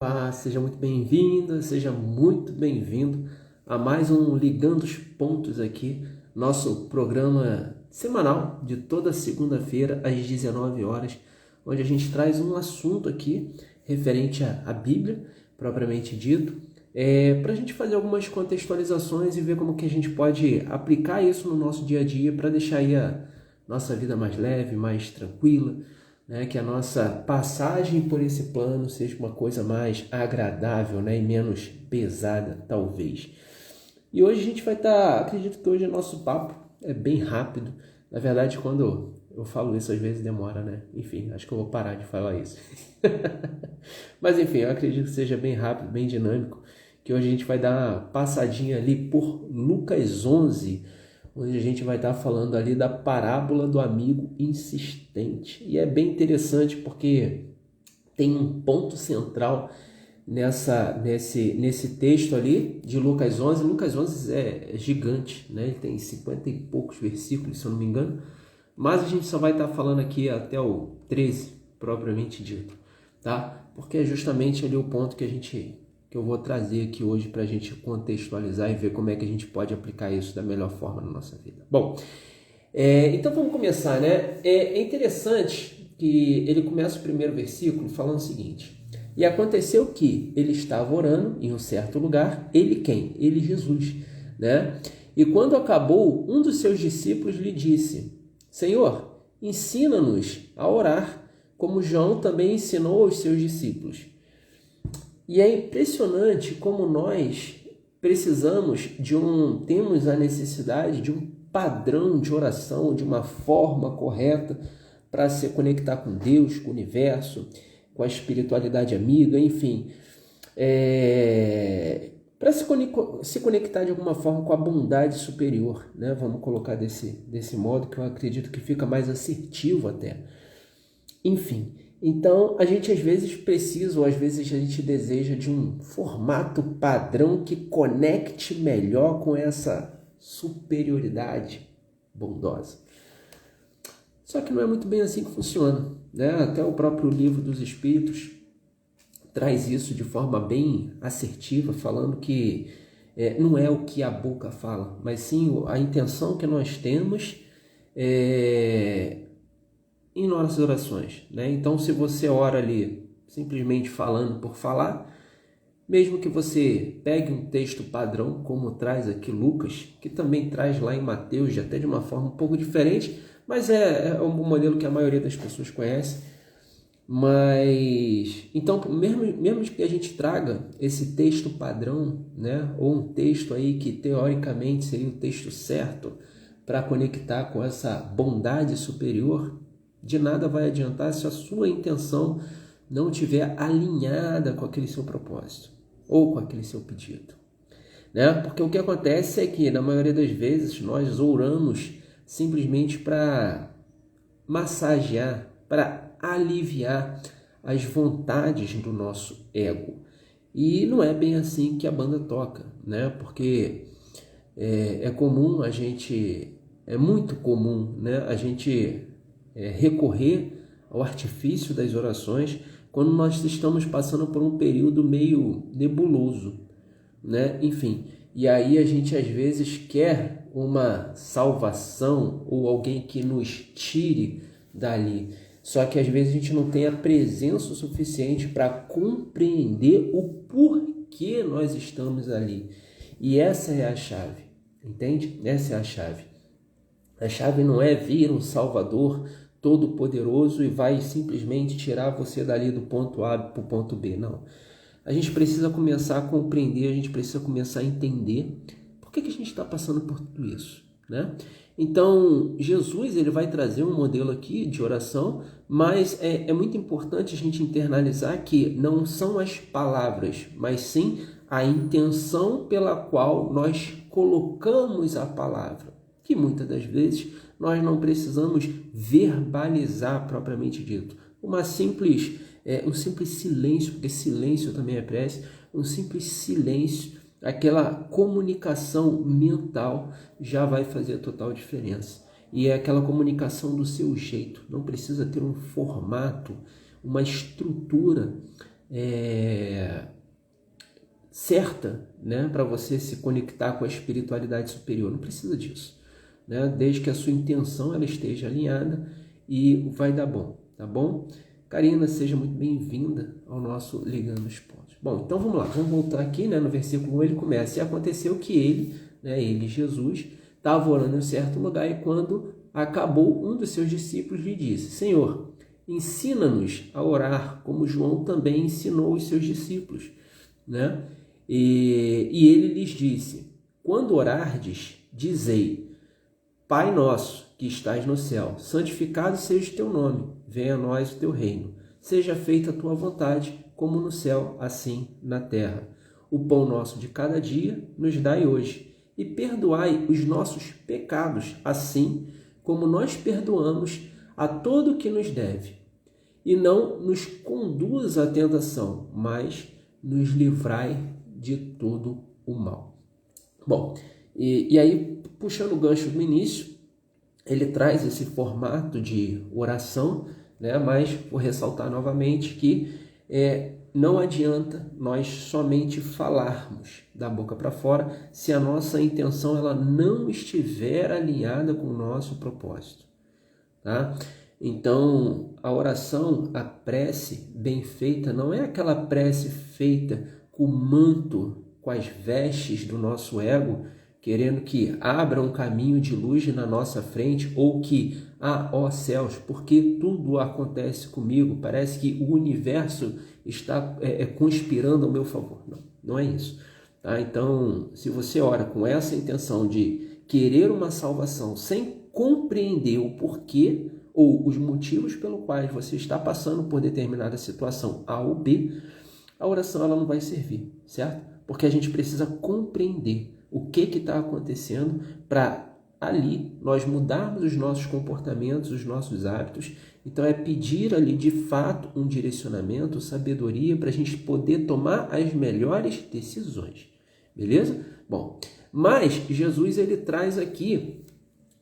Olá, seja muito bem-vinda, seja muito bem-vindo a mais um Ligando os Pontos aqui, nosso programa semanal de toda segunda-feira às 19 horas, onde a gente traz um assunto aqui referente à Bíblia, propriamente dito, para a gente fazer algumas contextualizações e ver como que a gente pode aplicar isso no nosso dia a dia para deixar aí a nossa vida mais leve, mais tranquila, né, que a nossa passagem por esse plano seja uma coisa mais agradável, né, e menos pesada, talvez. E hoje a gente vai estar, acredito que hoje o nosso papo é bem rápido. Na verdade, quando eu falo isso, às vezes demora, né? Enfim, acho que eu vou parar de falar isso. Mas enfim, eu acredito que seja bem rápido, bem dinâmico, que hoje a gente vai dar uma passadinha ali por Lucas 11, onde a gente vai estar falando ali da parábola do amigo insistente. E é bem interessante porque tem um ponto central nesse texto ali de Lucas 11. Lucas 11 é gigante, né? Ele tem 50 e poucos versículos, se eu não me engano. Mas a gente só vai estar falando aqui até o 13, propriamente dito, tá? Porque é justamente ali o ponto que eu vou trazer aqui hoje para a gente contextualizar e ver como é que a gente pode aplicar isso da melhor forma na nossa vida. Bom, então vamos começar, né? É interessante que ele começa o primeiro versículo falando o seguinte: e aconteceu que ele estava orando em um certo lugar, ele quem? Ele, Jesus, né? E quando acabou, um dos seus discípulos lhe disse: Senhor, ensina-nos a orar, como João também ensinou aos seus discípulos. E é impressionante como nós temos a necessidade de um padrão de oração, de uma forma correta para se conectar com Deus, com o universo, com a espiritualidade amiga, enfim, para se conectar de alguma forma com a bondade superior, né? Vamos colocar desse modo, que eu acredito que fica mais assertivo até. Enfim, então a gente às vezes precisa, ou às vezes a gente deseja de um formato padrão que conecte melhor com essa superioridade bondosa. Só que não é muito bem assim que funciona, né? Até o próprio Livro dos Espíritos traz isso de forma bem assertiva, falando que não é o que a boca fala, mas sim a intenção que nós temos em nossas orações, né? Então, se você ora ali simplesmente falando por falar, mesmo que você pegue um texto padrão, como traz aqui Lucas, que também traz lá em Mateus, até de uma forma um pouco diferente, mas é um modelo que a maioria das pessoas conhece. Mas, então, mesmo que a gente traga esse texto padrão, né, ou um texto aí que teoricamente seria o texto certo para conectar com essa bondade superior, de nada vai adiantar se a sua intenção não estiver alinhada com aquele seu propósito ou com aquele seu pedido, né? Porque o que acontece é que, na maioria das vezes, nós oramos simplesmente para massagear, para aliviar as vontades do nosso ego. E não é bem assim que a banda toca, né? Porque é muito comum, né, a gente recorrer ao artifício das orações quando nós estamos passando por um período meio nebuloso, né? Enfim, e aí a gente às vezes quer uma salvação ou alguém que nos tire dali. Só que às vezes a gente não tem a presença suficiente para compreender o porquê nós estamos ali. E essa é a chave, entende? Essa é a chave. A chave não é vir um Salvador todo-poderoso e vai simplesmente tirar você dali do ponto A para o ponto B, não. A gente precisa começar a compreender, a gente precisa começar a entender por que a gente está passando por tudo isso, né? Então, Jesus ele vai trazer um modelo aqui de oração, mas é muito importante a gente internalizar que não são as palavras, mas sim a intenção pela qual nós colocamos a palavra, que muitas das vezes nós não precisamos verbalizar propriamente dito. Um simples silêncio, porque silêncio também é prece, um simples silêncio, aquela comunicação mental já vai fazer total diferença. E é aquela comunicação do seu jeito, não precisa ter um formato, uma estrutura certa, né, para você se conectar com a espiritualidade superior. Não precisa disso, né? Desde que a sua intenção ela esteja alinhada e vai dar bom, tá bom? Karina, seja muito bem-vinda ao nosso Ligando os Pontos. Bom, então vamos lá, vamos voltar aqui, né, no versículo 1, ele começa: e aconteceu que ele, Jesus, estava orando em certo lugar, e quando acabou, um dos seus discípulos lhe disse: Senhor, ensina-nos a orar, como João também ensinou os seus discípulos, né? E ele lhes disse: quando orardes, dizei: Pai nosso, que estás no céu, santificado seja o teu nome, venha a nós o teu reino. Seja feita a tua vontade, como no céu, assim na terra. O pão nosso de cada dia nos dai hoje, e perdoai os nossos pecados, assim como nós perdoamos a todo o que nos deve. E não nos conduz à tentação, mas nos livrai de todo o mal. Bom, e aí, puxando o gancho do início, ele traz esse formato de oração, né? Mas vou ressaltar novamente que não adianta nós somente falarmos da boca para fora se a nossa intenção ela não estiver alinhada com o nosso propósito, tá? Então, a oração, a prece bem feita, não é aquela prece feita com o manto, com as vestes do nosso ego, querendo que abra um caminho de luz na nossa frente, ou que, ó céus, porque tudo acontece comigo, parece que o universo está conspirando ao meu favor. Não, não é isso. Tá? Então, se você ora com essa intenção de querer uma salvação sem compreender o porquê ou os motivos pelos quais você está passando por determinada situação A ou B, a oração ela não vai servir, certo? Porque a gente precisa compreender o que está acontecendo para ali nós mudarmos os nossos comportamentos, os nossos hábitos. Então é pedir ali de fato um direcionamento, sabedoria para a gente poder tomar as melhores decisões, beleza? Bom, mas Jesus ele traz aqui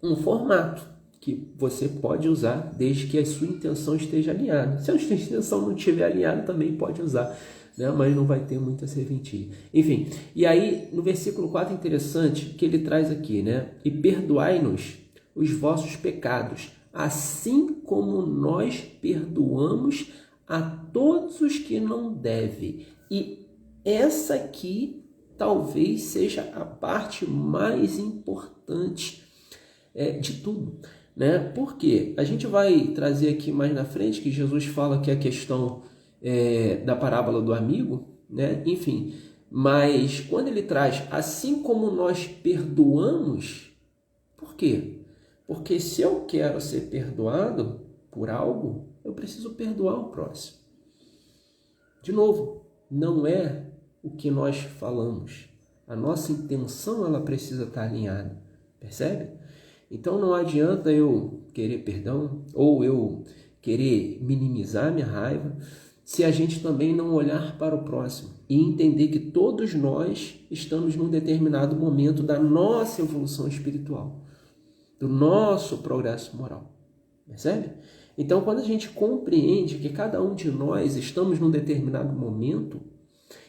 um formato que você pode usar desde que a sua intenção esteja alinhada. Se a sua intenção não estiver alinhada, também pode usar, né? Mas não vai ter muita serventia. Enfim, e aí no versículo 4 é interessante que ele traz aqui, né? E perdoai-nos os vossos pecados, assim como nós perdoamos a todos os que não devem. E essa aqui talvez seja a parte mais importante de tudo, né? Porque a gente vai trazer aqui mais na frente que Jesus fala que a questão da parábola do amigo, né? Enfim, mas quando ele traz assim como nós perdoamos, por quê? Porque se eu quero ser perdoado por algo, eu preciso perdoar o próximo. De novo, não é o que nós falamos. A nossa intenção ela precisa estar alinhada, percebe? Então não adianta eu querer perdão ou eu querer minimizar minha raiva se a gente também não olhar para o próximo e entender que todos nós estamos num determinado momento da nossa evolução espiritual, do nosso progresso moral, percebe? Então quando a gente compreende que cada um de nós estamos num determinado momento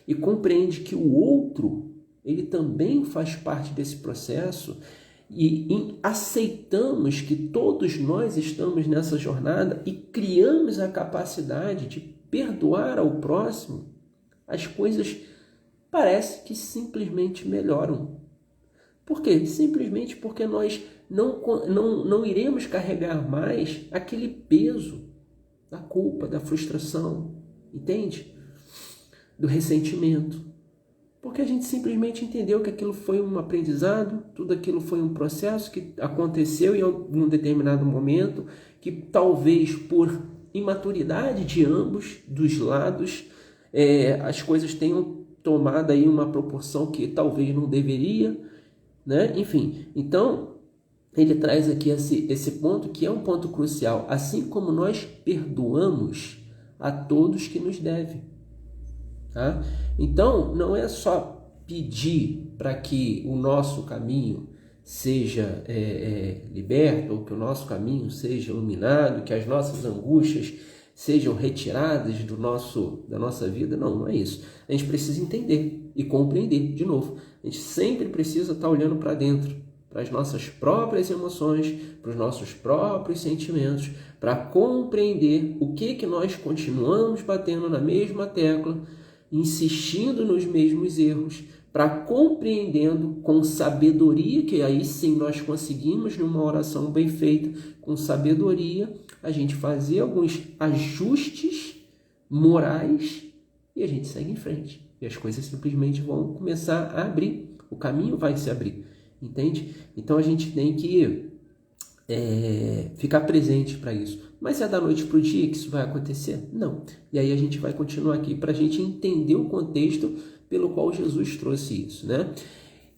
e compreende que o outro, ele também faz parte desse processo, e aceitamos que todos nós estamos nessa jornada e criamos a capacidade de perdoar ao próximo, as coisas parece que simplesmente melhoram. Por quê? Simplesmente porque nós não iremos carregar mais aquele peso da culpa, da frustração, entende? Do ressentimento. Porque a gente simplesmente entendeu que aquilo foi um aprendizado, tudo aquilo foi um processo que aconteceu em um determinado momento, que talvez por imaturidade de ambos, dos lados, as coisas tenham tomado aí uma proporção que talvez não deveria, né? Enfim, então ele traz aqui esse ponto que é um ponto crucial, assim como nós perdoamos a todos que nos devem. Tá? Então, não é só pedir para que o nosso caminho seja liberto, ou que o nosso caminho seja iluminado, que as nossas angústias sejam retiradas da nossa vida. Não, não é isso. A gente precisa entender e compreender, de novo. A gente sempre precisa estar olhando para dentro, para as nossas próprias emoções, para os nossos próprios sentimentos, para compreender o que nós continuamos batendo na mesma tecla, insistindo nos mesmos erros, para compreendendo com sabedoria, que aí sim nós conseguimos, numa oração bem feita, com sabedoria, a gente fazer alguns ajustes morais e a gente segue em frente. E as coisas simplesmente vão começar a abrir, o caminho vai se abrir, entende? Então a gente tem que ficar presente para isso. Mas é da noite para o dia que isso vai acontecer? Não. E aí a gente vai continuar aqui para a gente entender o contexto pelo qual Jesus trouxe isso, né?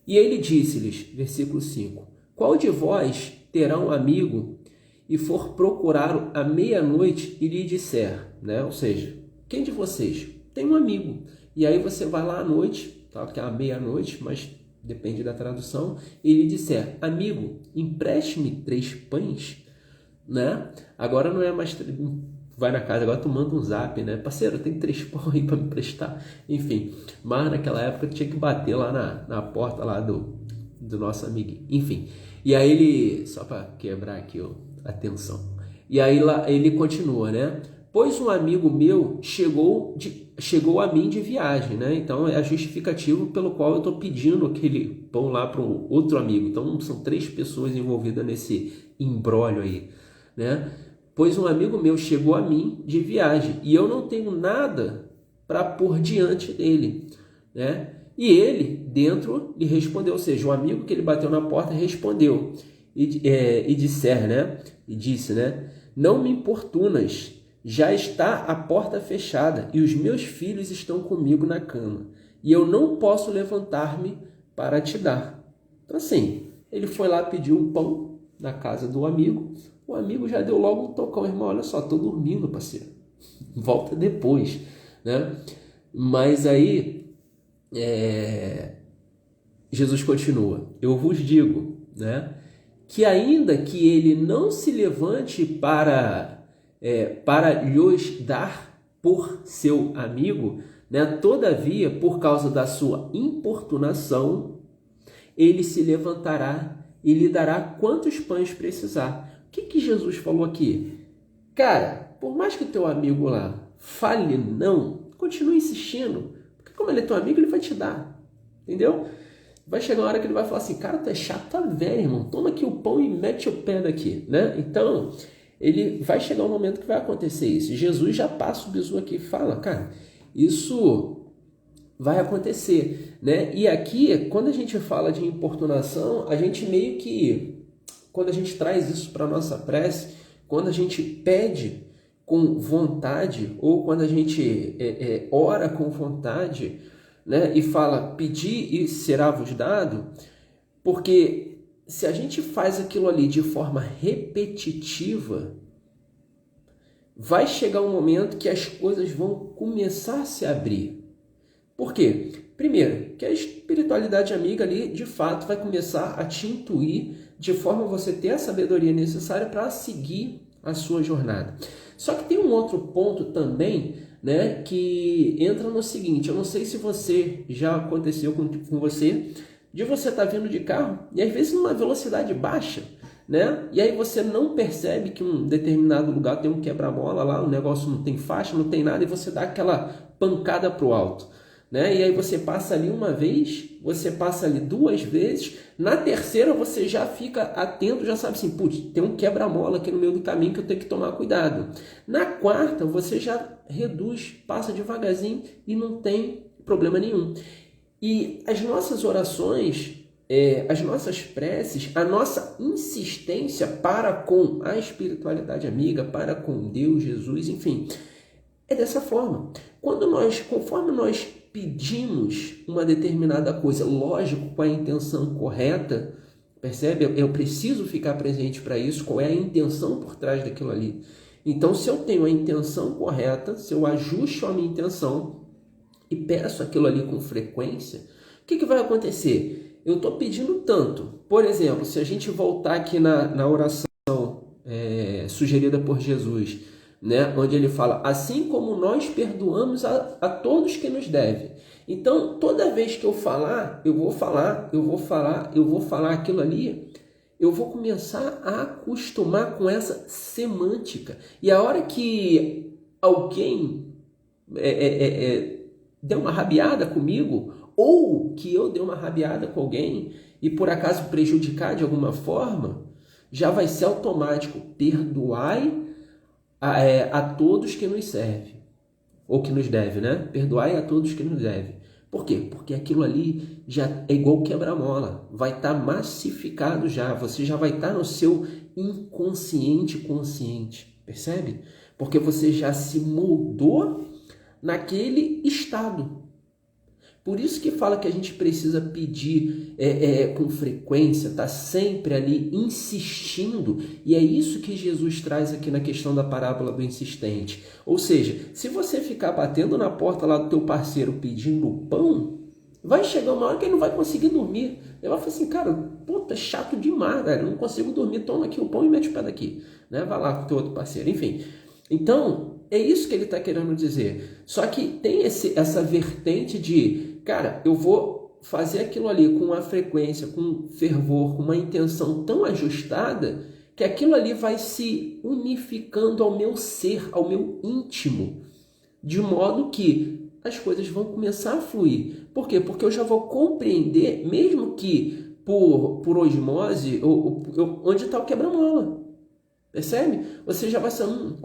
E ele disse-lhes, versículo 5, qual de vós terá um amigo e for procurá-lo à meia-noite e lhe disser, né? Ou seja, quem de vocês tem um amigo? E aí você vai lá à noite, tá? Que é à meia-noite, mas depende da tradução, e lhe disser, amigo, empreste-me 3 pães, né? Agora não é mais vai na casa, agora tu manda um zap, né? Parceiro, tem 3 pão aí para me prestar. Enfim, mas naquela época tinha que bater lá na porta lá do nosso amiguinho. Enfim, e aí ele, só para quebrar aqui a tensão, e aí lá ele continua, né? Pois um amigo meu chegou a mim de viagem, né? Então é a justificativa pelo qual eu estou pedindo aquele pão lá para um outro amigo. Então são 3 pessoas envolvidas nesse imbróglio aí, né? Pois um amigo meu chegou a mim de viagem e eu não tenho nada para pôr diante dele, né? E ele dentro lhe respondeu, ou seja, o amigo que ele bateu na porta respondeu e disse, né? Não me importunas, já está a porta fechada e os meus filhos estão comigo na cama e eu não posso levantar-me para te dar. Então assim, ele foi lá pedir um pão na casa do amigo. O amigo já deu logo um tocão, irmão, olha só, tô dormindo, parceiro, volta depois, né? Mas aí, Jesus continua, eu vos digo, né, que ainda que ele não se levante para lhes dar por seu amigo, né, todavia, por causa da sua importunação, ele se levantará e lhe dará quantos pães precisar. O que Jesus falou aqui? Cara, por mais que teu amigo lá fale não, continue insistindo, porque como ele é teu amigo, ele vai te dar, entendeu? Vai chegar uma hora que ele vai falar assim, cara, tu é chato, tá velho, irmão, toma aqui o pão e mete o pé daqui, né? Então, ele vai chegar um momento que vai acontecer isso. Jesus já passa o bizu aqui e fala, cara, isso vai acontecer, né? E aqui, quando a gente fala de importunação, a gente meio que, quando a gente traz isso para a nossa prece, quando a gente pede com vontade, ou quando a gente ora com vontade, né? E fala, pedi e será-vos dado, porque se a gente faz aquilo ali de forma repetitiva, vai chegar um momento que as coisas vão começar a se abrir. Por quê? Primeiro, que a espiritualidade amiga ali, de fato, vai começar a te intuir de forma a você ter a sabedoria necessária para seguir a sua jornada. Só que tem um outro ponto também, né, que entra no seguinte, eu não sei se você já aconteceu com você, de você estar vindo de carro e às vezes numa velocidade baixa, né? E aí você não percebe que um determinado lugar tem um quebra-mola lá, o negócio não tem faixa, não tem nada, e você dá aquela pancada pro alto, né? E aí você passa ali uma vez, você passa ali 2 vezes, na terceira você já fica atento, já sabe assim, putz, tem um quebra-mola aqui no meio do caminho que eu tenho que tomar cuidado. Na quarta você já reduz, passa devagarzinho e não tem problema nenhum. E as nossas orações, as nossas preces, a nossa insistência para com a espiritualidade amiga, para com Deus, Jesus, enfim, é dessa forma. Conforme nós pedimos uma determinada coisa, lógico, com a intenção correta, percebe? Eu preciso ficar presente para isso, qual é a intenção por trás daquilo ali. Então, se eu tenho a intenção correta, se eu ajusto a minha intenção e peço aquilo ali com frequência, o que vai acontecer? Eu estou pedindo tanto. Por exemplo, se a gente voltar aqui na oração sugerida por Jesus, né? Onde ele fala, assim como nós perdoamos a todos que nos devem. Então, toda vez que eu falar aquilo ali, eu vou começar a acostumar com essa semântica. E a hora que alguém der uma rabiada comigo, ou que eu dê uma rabiada com alguém e por acaso prejudicar de alguma forma, já vai ser automático. Perdoai a todos que nos servem, ou que nos deve, né? Perdoai a todos que nos devem. Por quê? Porque aquilo ali já é igual quebra-mola, vai estar massificado já, você já vai estar no seu inconsciente consciente, percebe? Porque você já se moldou naquele estado. Por isso que fala que a gente precisa pedir com frequência, tá sempre ali insistindo, e é isso que Jesus traz aqui na questão da parábola do insistente. Ou seja, se você ficar batendo na porta lá do teu parceiro pedindo pão, vai chegar uma hora que ele não vai conseguir dormir. Ele vai falar assim, cara, puta, chato demais, velho, eu não consigo dormir, toma aqui o pão e mete o pé daqui, né? Vai lá com o teu outro parceiro, enfim. Então, é isso que ele está querendo dizer. Só que tem essa vertente de, cara, eu vou fazer aquilo ali com uma frequência, com um fervor, com uma intenção tão ajustada, que aquilo ali vai se unificando ao meu ser, ao meu íntimo, de modo que as coisas vão começar a fluir. Por quê? Porque eu já vou compreender, mesmo que por osmose, onde está o quebra-mola. Percebe? Você já vai saber,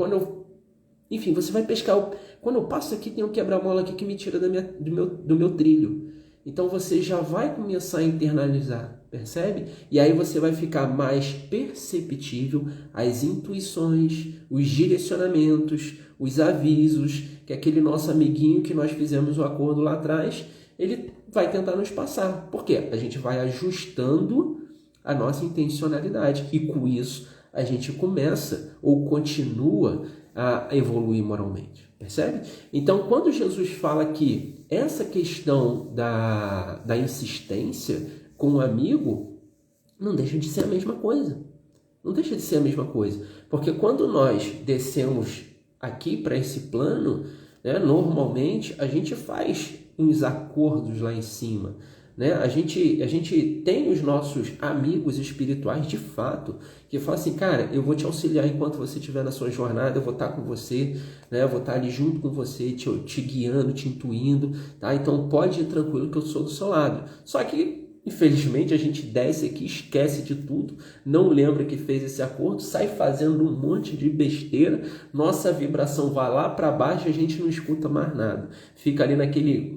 enfim, você vai pescar. Quando eu passo aqui, tem um quebra-mola aqui que me tira do meu trilho. Então você já vai começar a internalizar, percebe? E aí você vai ficar mais perceptível às intuições, os direcionamentos, os avisos, que aquele nosso amiguinho que nós fizemos o acordo lá atrás, ele vai tentar nos passar. Por quê? A gente vai ajustando a nossa intencionalidade. E com isso, a gente começa ou continua a evoluir moralmente, percebe? Então, quando Jesus fala que essa questão da insistência com o amigo, não deixa de ser a mesma coisa. Não deixa de ser a mesma coisa. Porque quando nós descemos aqui para esse plano, né, normalmente a gente faz uns acordos lá em cima, né? A gente tem os nossos amigos espirituais de fato, que falam assim, cara, eu vou te auxiliar enquanto você estiver na sua jornada, eu vou estar com você, né? Eu vou estar ali junto com você, te guiando, te intuindo, tá? Então pode ir tranquilo que eu sou do seu lado. Só que, infelizmente, a gente desce aqui, esquece de tudo, não lembra que fez esse acordo, sai fazendo um monte de besteira, nossa vibração vai lá para baixo e a gente não escuta mais nada. Fica ali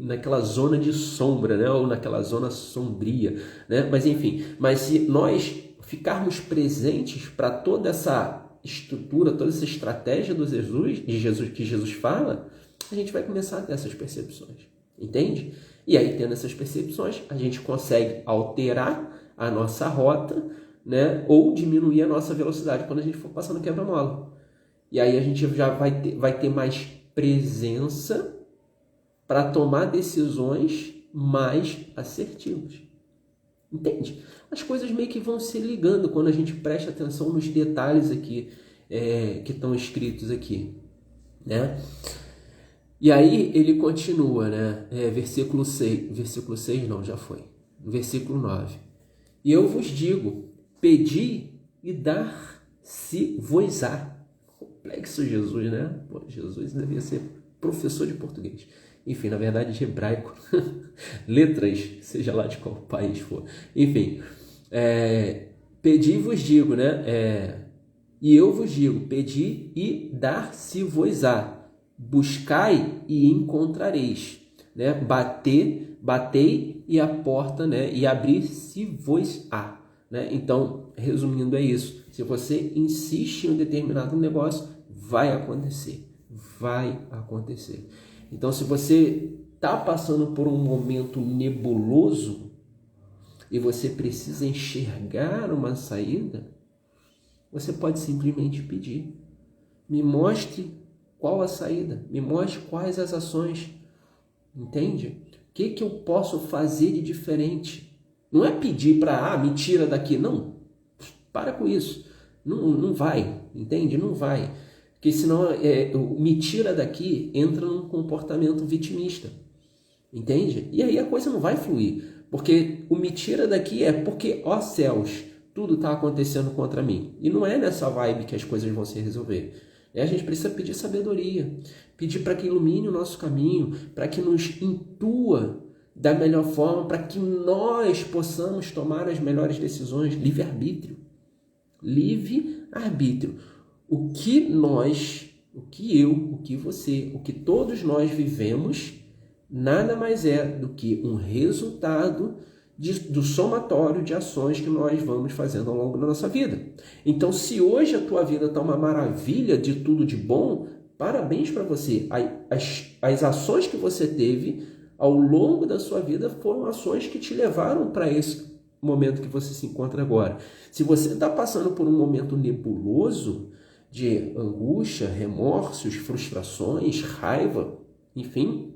naquela zona de sombra, né? Ou naquela zona sombria, né? Mas enfim, se nós ficarmos presentes para toda essa estrutura, toda essa estratégia de Jesus que Jesus fala, a gente vai começar a ter essas percepções, entende? E aí, tendo essas percepções, a gente consegue alterar a nossa rota, né? Ou diminuir a nossa velocidade quando a gente for passando quebra-mola. E aí a gente já vai ter mais presença para tomar decisões mais assertivas. Entende? As coisas meio que vão se ligando quando a gente presta atenção nos detalhes aqui que estão escritos aqui, né? E aí ele continua, né? Versículo 6 não, já foi. Versículo 9. E eu vos digo, pedi e dar-se-vos-á. Complexo Jesus, né? Pô, Jesus devia ser professor de português. Enfim, na verdade de hebraico. Letras, seja lá de qual país for. Enfim, pedi e vos digo, né? E eu vos digo, pedi e dar-se-vos-á. Buscai e encontrareis, né? Batei e a porta, né? E abrir-se-vos-á, né? Então, resumindo, é isso. Se você insiste em um determinado negócio, vai acontecer. Então, se você está passando por um momento nebuloso e você precisa enxergar uma saída, você pode simplesmente pedir. Me mostre qual a saída? Me mostre quais as ações. Entende? O que eu posso fazer de diferente? Não é pedir para, me tira daqui. Não, para com isso. Não vai, entende? Não vai. Porque senão o me tira daqui entra num comportamento vitimista. Entende? E aí a coisa não vai fluir. Porque o me tira daqui é porque, ó céus, tudo está acontecendo contra mim. E não é nessa vibe que as coisas vão se resolver. A gente precisa pedir sabedoria, pedir para que ilumine o nosso caminho, para que nos intua da melhor forma, para que nós possamos tomar as melhores decisões. Livre-arbítrio. Livre-arbítrio. O que nós, o que eu, o que você, o que todos nós vivemos, nada mais é do que um resultado do somatório de ações que nós vamos fazendo ao longo da nossa vida. Então, se hoje a tua vida está uma maravilha de tudo de bom, parabéns para você. As ações que você teve ao longo da sua vida foram ações que te levaram para esse momento que você se encontra agora. Se você está passando por um momento nebuloso de angústia, remorsos, frustrações, raiva, enfim,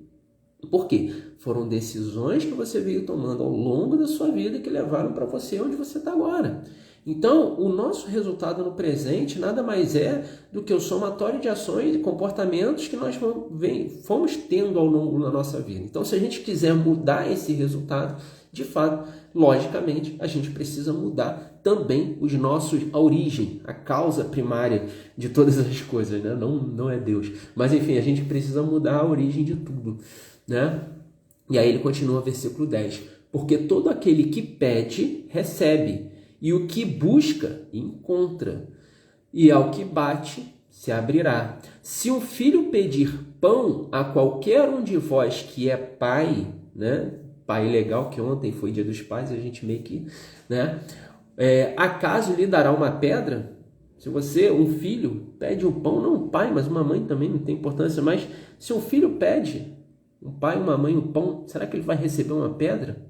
por quê? Foram decisões que você veio tomando ao longo da sua vida que levaram para você onde você está agora. Então, o nosso resultado no presente nada mais é do que o somatório de ações e comportamentos que nós fomos tendo ao longo da nossa vida. Então, se a gente quiser mudar esse resultado, de fato, logicamente, a gente precisa mudar também a origem, a causa primária de todas as coisas, né? Não é Deus. Mas, enfim, a gente precisa mudar a origem de tudo, né? E aí ele continua, versículo 10. Porque todo aquele que pede, recebe. E o que busca, encontra. E ao que bate, se abrirá. Se um filho pedir pão a qualquer um de vós que é pai, né? Pai legal, que ontem foi dia dos pais, a gente meio que, né? Acaso lhe dará uma pedra? Se você, um filho, pede um pão, não um pai, mas uma mãe também não tem importância, mas se um filho pede, um pai, uma mãe, um pão, será que ele vai receber uma pedra?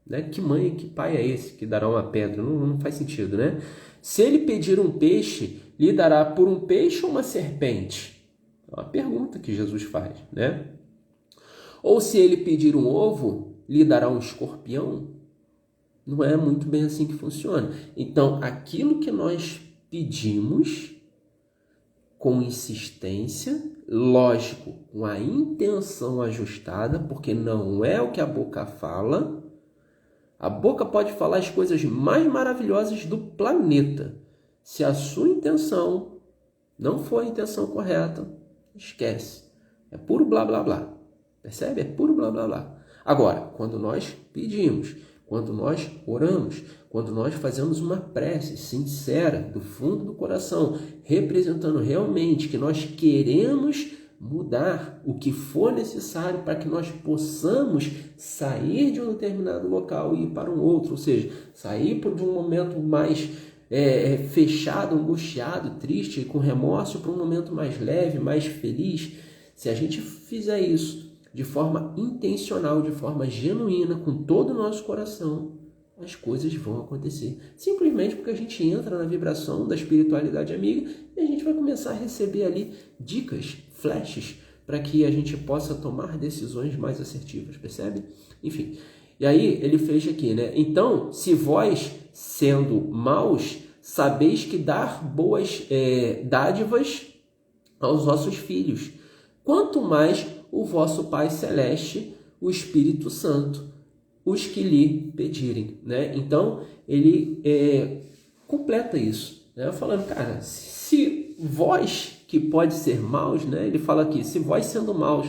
Né? Que mãe, que pai é esse que dará uma pedra? Não faz sentido, né? Se ele pedir um peixe, lhe dará por um peixe ou uma serpente? É uma pergunta que Jesus faz, né? Ou se ele pedir um ovo, lhe dará um escorpião? Não é muito bem assim que funciona. Então, aquilo que nós pedimos com insistência, lógico, com a intenção ajustada, porque não é o que a boca fala. A boca pode falar as coisas mais maravilhosas do planeta. Se a sua intenção não for a intenção correta, esquece. É puro blá blá blá. Percebe? É puro blá blá blá. Agora, quando nós pedimos, quando nós oramos, quando nós fazemos uma prece sincera, do fundo do coração, representando realmente que nós queremos mudar o que for necessário para que nós possamos sair de um determinado local e ir para um outro, ou seja, sair de um momento mais fechado, angustiado, triste, com remorso, para um momento mais leve, mais feliz. Se a gente fizer isso de forma intencional, de forma genuína, com todo o nosso coração, as coisas vão acontecer. Simplesmente porque a gente entra na vibração da espiritualidade amiga e a gente vai começar a receber ali dicas, flashes, para que a gente possa tomar decisões mais assertivas, percebe? Enfim, e aí ele fecha aqui, né? Então, se vós, sendo maus, sabeis que dar boas dádivas aos vossos filhos, quanto mais o vosso Pai Celeste, o Espírito Santo, os que lhe pedirem, né? Então, ele completa isso, né? Falando, cara, se vós, que pode ser maus, né? Ele fala aqui, se vós sendo maus,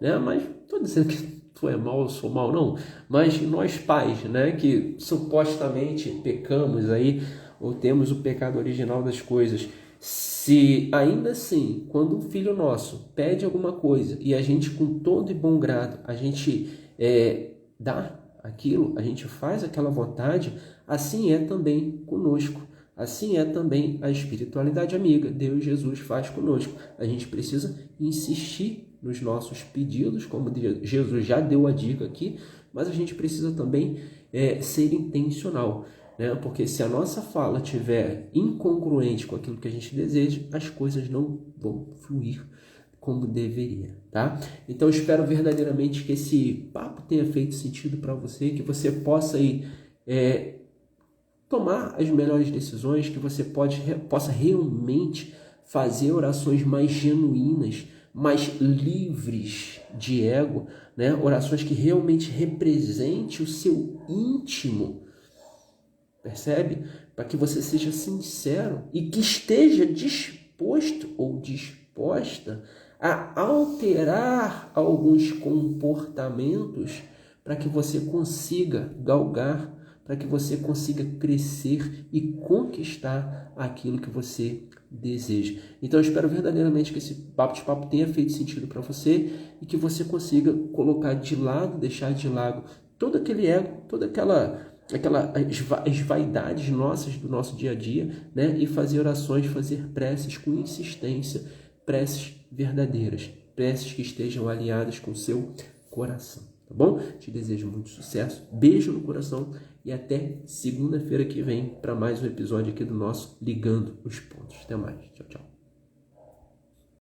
né? Mas estou dizendo que tu é mau, eu sou mau, não. Mas nós pais, né? Que supostamente pecamos aí, ou temos o pecado original das coisas. Se ainda assim, quando um filho nosso pede alguma coisa e a gente com todo e bom grado, a gente dá aquilo, a gente faz aquela vontade, assim é também conosco. Assim é também a espiritualidade amiga. Deus, Jesus faz conosco. A gente precisa insistir nos nossos pedidos, como Jesus já deu a dica aqui, mas a gente precisa também ser intencional, né? Porque se a nossa fala estiver incongruente com aquilo que a gente deseja, as coisas não vão fluir como deveria, tá? Então, eu espero verdadeiramente que esse papo tenha feito sentido para você, que você possa aí tomar as melhores decisões, que você possa realmente fazer orações mais genuínas, mais livres de ego, né? Orações que realmente representem o seu íntimo, percebe? Para que você seja sincero e que esteja disposto ou disposta a alterar alguns comportamentos para que você consiga galgar, para que você consiga crescer e conquistar aquilo que você deseja. Então eu espero verdadeiramente que esse bate-papo tenha feito sentido para você e que você consiga colocar de lado, deixar de lado todo aquele ego, toda as vaidades nossas do nosso dia a dia, né? E fazer orações, fazer preces com insistência, preces verdadeiras, preces que estejam alinhadas com o seu coração, tá bom? Te desejo muito sucesso, beijo no coração e até segunda-feira que vem para mais um episódio aqui do nosso Ligando os Pontos. Até mais, tchau, tchau.